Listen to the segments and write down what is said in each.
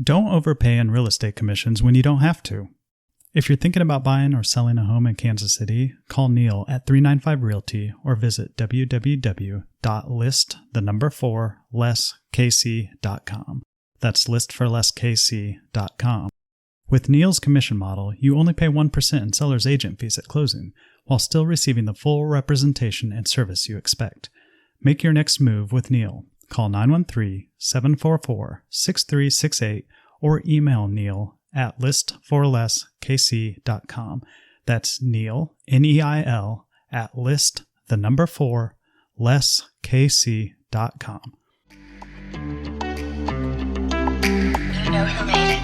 Don't overpay in real estate commissions when you don't have to. If you're thinking about buying or selling a home in Kansas City, call Neil at 395 Realty or visit www.list4lesskc.com. That's listforlesskc.com. With Neil's commission model, you only pay 1% in seller's agent fees at closing, while still receiving the full representation and service you expect. Make your next move with Neil. Call 913-744-6368 or email Neil at listforlesskc.com. That's Neil, Neil, at list4lesskc.com. You know who made it.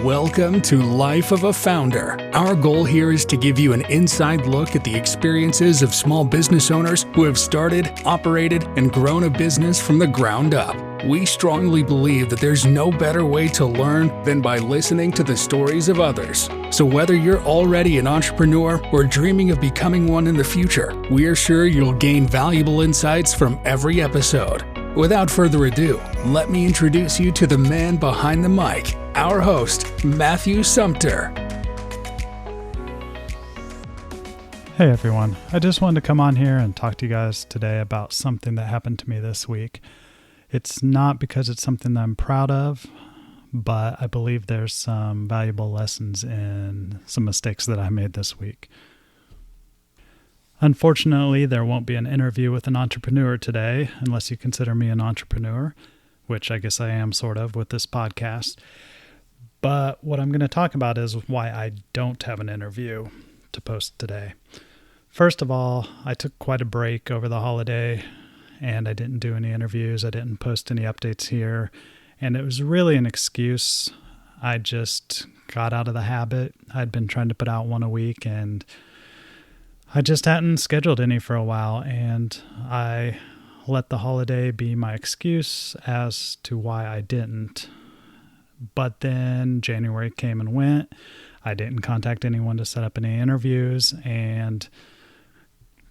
Welcome to Life of a Founder. Our goal here is to give you an inside look at the experiences of small business owners who have started, operated, and grown a business from the ground up. We strongly believe that there's no better way to learn than by listening to the stories of others. So whether you're already an entrepreneur or dreaming of becoming one in the future, we are sure you'll gain valuable insights from every episode. Without further ado, let me introduce you to the man behind the mic, our host, Matthew Sumter. Hey everyone, I just wanted to come on here and talk to you guys today about something that happened to me this week. It's not because it's something that I'm proud of, but I believe there's some valuable lessons in some mistakes that I made this week. Unfortunately, there won't be an interview with an entrepreneur today, unless you consider me an entrepreneur, which I guess I am sort of with this podcast. But what I'm going to talk about is why I don't have an interview to post today. First of all, I took quite a break over the holiday, and I didn't do any interviews. I didn't post any updates here, and it was really an excuse. I just got out of the habit. I'd been trying to put out one a week, and I just hadn't scheduled any for a while, and I let the holiday be my excuse as to why I didn't. But then January came and went. I didn't contact anyone to set up any interviews and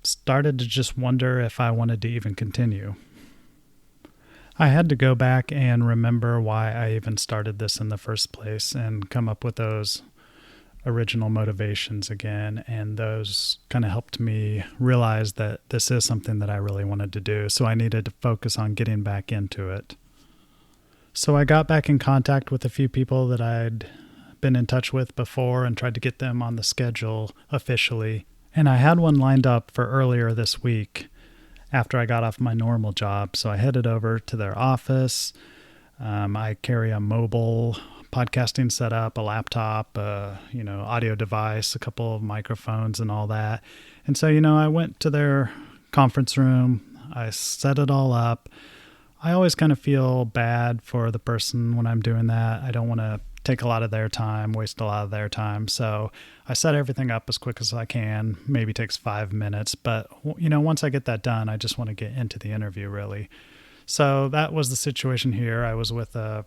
started to just wonder if I wanted to even continue. I had to go back and remember why I even started this in the first place and come up with those original motivations again, and those kind of helped me realize that this is something that I really wanted to do, so I needed to focus on getting back into it. So I got back in contact with a few people that I'd been in touch with before and tried to get them on the schedule officially, and I had one lined up for earlier this week after I got off my normal job, so I headed over to their office. I carry a mobile podcasting setup, a laptop, audio device, a couple of microphones and all that. And so, I went to their conference room. I set it all up. I always kind of feel bad for the person when I'm doing that. I don't want to take a lot of their time, waste a lot of their time. So I set everything up as quick as I can. Maybe takes 5 minutes. But, once I get that done, I just want to get into the interview really. So that was the situation here. I was with a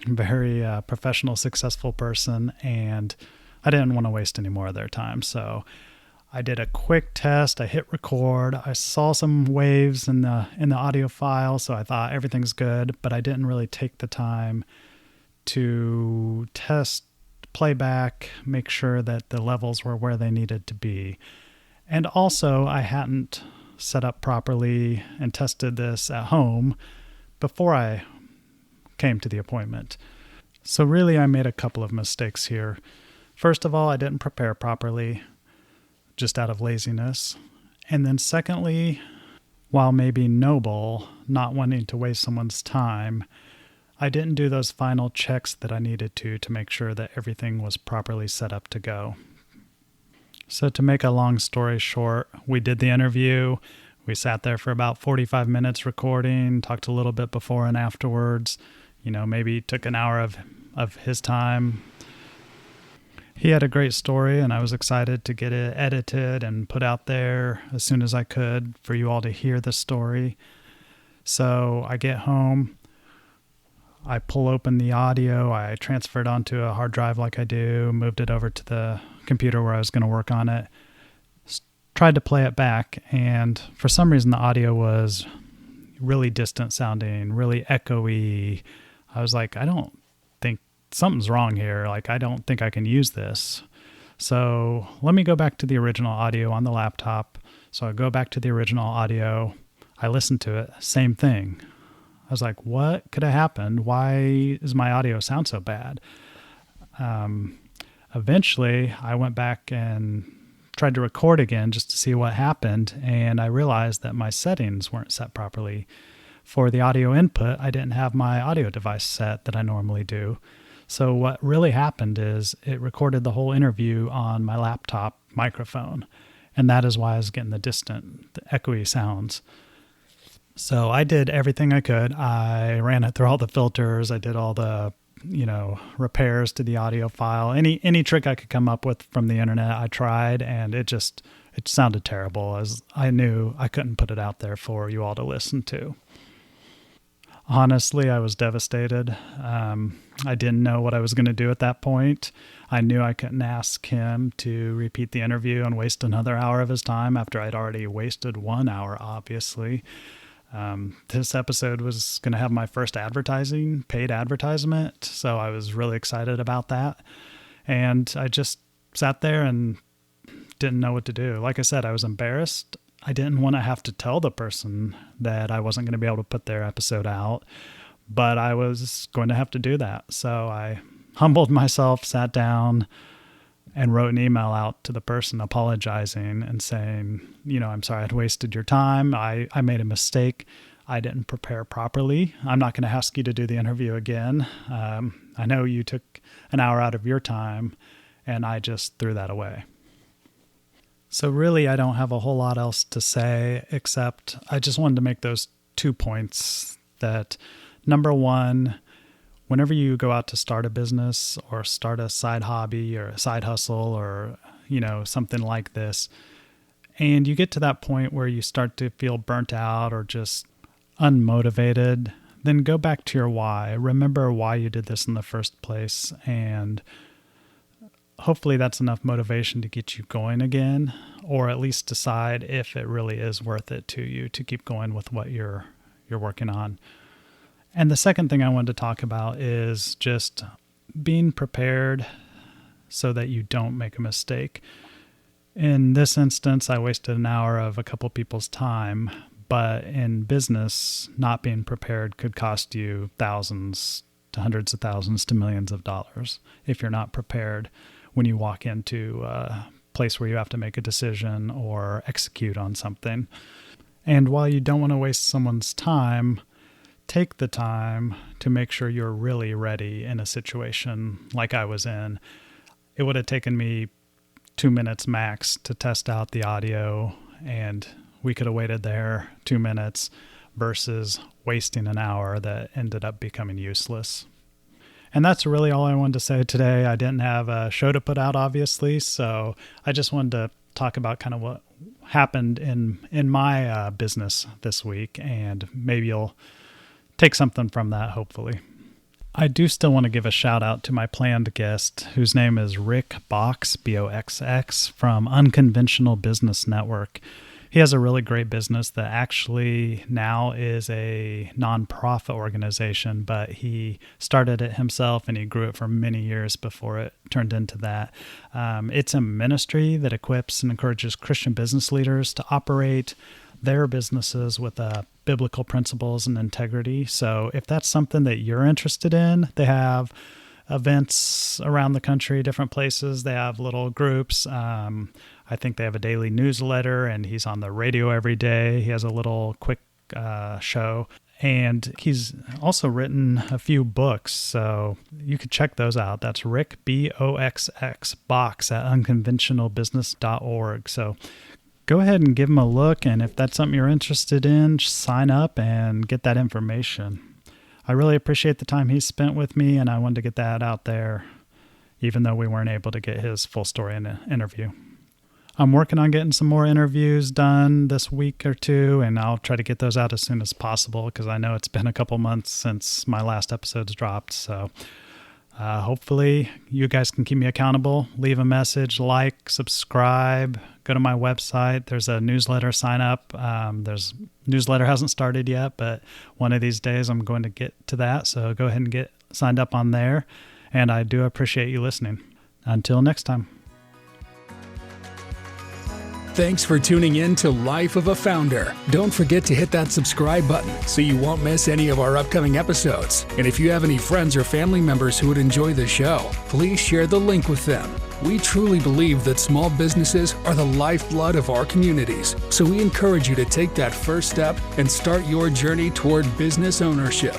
very professional, successful person, and I didn't want to waste any more of their time. So I did a quick test. I hit record. I saw some waves in the audio file, so I thought everything's good, but I didn't really take the time to test playback, make sure that the levels were where they needed to be. And also, I hadn't set up properly and tested this at home before I came to the appointment. So really, I made a couple of mistakes here. First of all, I didn't prepare properly, just out of laziness. And then secondly, while maybe noble, not wanting to waste someone's time, I didn't do those final checks that I needed to make sure that everything was properly set up to go. So to make a long story short, we did the interview. We sat there for about 45 minutes recording, talked a little bit before and afterwards. Maybe took an hour of his time. He had a great story, and I was excited to get it edited and put out there as soon as I could for you all to hear the story. So I get home, I pull open the audio, I transfer it onto a hard drive like I do, moved it over to the computer where I was going to work on it, tried to play it back, and for some reason the audio was really distant sounding, really echoey. I was like, I don't think something's wrong here. Like, I don't think I can use this. So let me go back to the original audio on the laptop. So I go back to the original audio. I listen to it. Same thing. I was like, what could have happened? Why does my audio sound so bad? Eventually, I went back and tried to record again just to see what happened. And I realized that my settings weren't set properly. For the audio input, I didn't have my audio device set that I normally do. So what really happened is it recorded the whole interview on my laptop microphone. And that is why I was getting the echoey sounds. So I did everything I could. I ran it through all the filters. I did all the, repairs to the audio file. Any trick I could come up with from the internet, I tried, and it sounded terrible, as I knew I couldn't put it out there for you all to listen to. Honestly, I was devastated. I didn't know what I was going to do at that point. I knew I couldn't ask him to repeat the interview and waste another hour of his time after I'd already wasted 1 hour, obviously. This episode was going to have my first paid advertisement, so I was really excited about that. And I just sat there and didn't know what to do. Like I said, I was embarrassed. I didn't want to have to tell the person that I wasn't going to be able to put their episode out, but I was going to have to do that. So I humbled myself, sat down, and wrote an email out to the person apologizing and saying, I'm sorry I'd wasted your time. I made a mistake. I didn't prepare properly. I'm not going to ask you to do the interview again. I know you took an hour out of your time, and I just threw that away. So really, I don't have a whole lot else to say, except I just wanted to make those 2 points. That number one, whenever you go out to start a business or start a side hobby or a side hustle or, something like this, and you get to that point where you start to feel burnt out or just unmotivated, then go back to your why. Remember why you did this in the first place, and hopefully that's enough motivation to get you going again, or at least decide if it really is worth it to you to keep going with what you're working on. And the second thing I wanted to talk about is just being prepared so that you don't make a mistake. In this instance, I wasted an hour of a couple people's time, but in business, not being prepared could cost you thousands to hundreds of thousands to millions of dollars if you're not prepared when you walk into a place where you have to make a decision or execute on something. And while you don't want to waste someone's time, take the time to make sure you're really ready in a situation like I was in. It would have taken me 2 minutes max to test out the audio, and we could have waited there 2 minutes versus wasting an hour that ended up becoming useless. And that's really all I wanted to say today. I didn't have a show to put out, obviously, so I just wanted to talk about kind of what happened in my business this week, and maybe you'll take something from that, hopefully. I do still want to give a shout out to my planned guest, whose name is Rick Boxx, Boxx, from Unconventional Business Network. He has a really great business that actually now is a nonprofit organization, but he started it himself and he grew it for many years before it turned into that. It's a ministry that equips and encourages Christian business leaders to operate their businesses with biblical principles and integrity. So if that's something that you're interested in, they have events around the country, different places. They have little groups. I think they have a daily newsletter, and he's on the radio every day. He has a little quick show, and he's also written a few books, so you could check those out. That's Rick, Boxx, Boxx at unconventionalbusiness.org. So go ahead and give him a look, and if that's something you're interested in, just sign up and get that information. I really appreciate the time he spent with me, and I wanted to get that out there, even though we weren't able to get his full story in the interview. I'm working on getting some more interviews done this week or two, and I'll try to get those out as soon as possible because I know it's been a couple months since my last episode's dropped. So Hopefully you guys can keep me accountable. Leave a message, like, subscribe, go to my website. There's a newsletter sign up. There's newsletter hasn't started yet, but one of these days I'm going to get to that. So go ahead and get signed up on there. And I do appreciate you listening. Until next time. Thanks for tuning in to Life of a Founder. Don't forget to hit that subscribe button so you won't miss any of our upcoming episodes. And if you have any friends or family members who would enjoy the show, please share the link with them. We truly believe that small businesses are the lifeblood of our communities, so we encourage you to take that first step and start your journey toward business ownership.